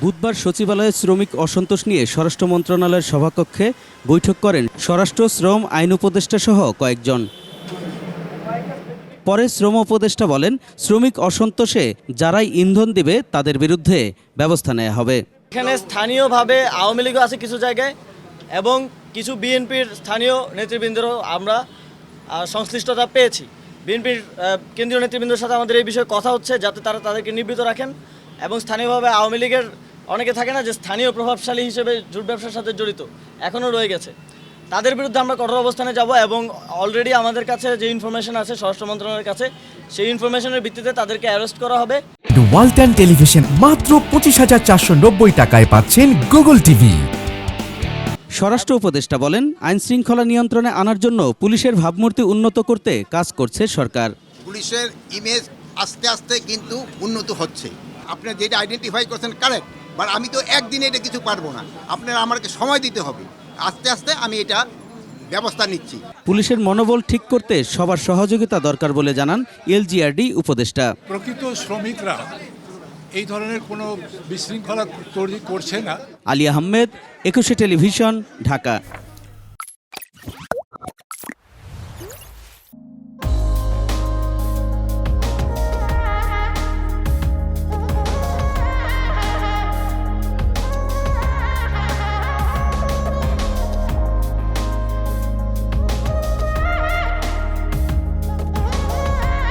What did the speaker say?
বুধবার সচিবালয়ে শ্রমিক অসন্তোষ নিয়ে স্বরাষ্ট্র মন্ত্রণালয়ের সভাকক্ষে বৈঠক করেন স্বরাষ্ট্র, শ্রম, আইন উপদেষ্টা সহ কয়েকজন। পরে শ্রম উপদেষ্টা বলেন, শ্রমিক অসন্তোষে যারাই ইন্ধন দিবে তাদের বিরুদ্ধে ব্যবস্থা নেওয়া হবে। এখানে স্থানীয়ভাবে আওয়ামী লীগও আছে কিছু জায়গায় এবং কিছু বিএনপির স্থানীয় নেতৃবৃন্দেরও আমরা সংশ্লিষ্টতা পেয়েছি। বিএনপির কেন্দ্রীয় নেতৃবৃন্দের সাথে আমাদের এই বিষয়ে কথা হচ্ছে, যাতে তারা তাদেরকে নিবৃত্ত রাখেন এবং স্থানীয়ভাবে আওয়ামী লীগের অনেকে থাকে না যে স্থানীয় প্রভাবশালী হিসেবে জুট ব্যবসার সাথে জড়িত, এখনও রয়ে গেছে। তাদের বিরুদ্ধে আমরা কঠোর অবস্থানে যাব এবং অলরেডি আমাদের কাছে যে ইনফরমেশন আছে স্বরাষ্ট্র মন্ত্রণালয়ের কাছে, সেই ইনফরমেশনের ভিত্তিতে তাদেরকে অ্যারেস্ট করা হবে। ওয়ালটন টেলিভিশন মাত্র 25,490 টাকায় পাচ্ছেন গুগল টিভি। স্বরাষ্ট্র উপদেষ্টা বলেন, আইন শৃঙ্খলা নিয়ন্ত্রণে আনার জন্য পুলিশের ভাবমূর্তি উন্নত করতে কাজ করছে সরকার। পুলিশের ইমেজ আস্তে আস্তে কিন্তু উন্নত হচ্ছে। আপনি যেটা আইডেন্টিফাই করছেন কারেক্ট, বাট আমি তো একদিনে এটা কিছু পারবো না, আপনারা আমাকে সময় দিতে হবে। আস্তে আস্তে আমি এটা ব্যবস্থা নিচ্ছি। পুলিশের মনোবল ঠিক করতে সবার সহযোগিতা দরকার বলে জানান এলজিআরডি উপদেষ্টা। প্রকৃত শ্রমিকরা এই ধরনের কোনো বিশৃঙ্খলা তৈরি করছে না। আলী আহমেদ, 21 টেলিভিশন, ঢাকা।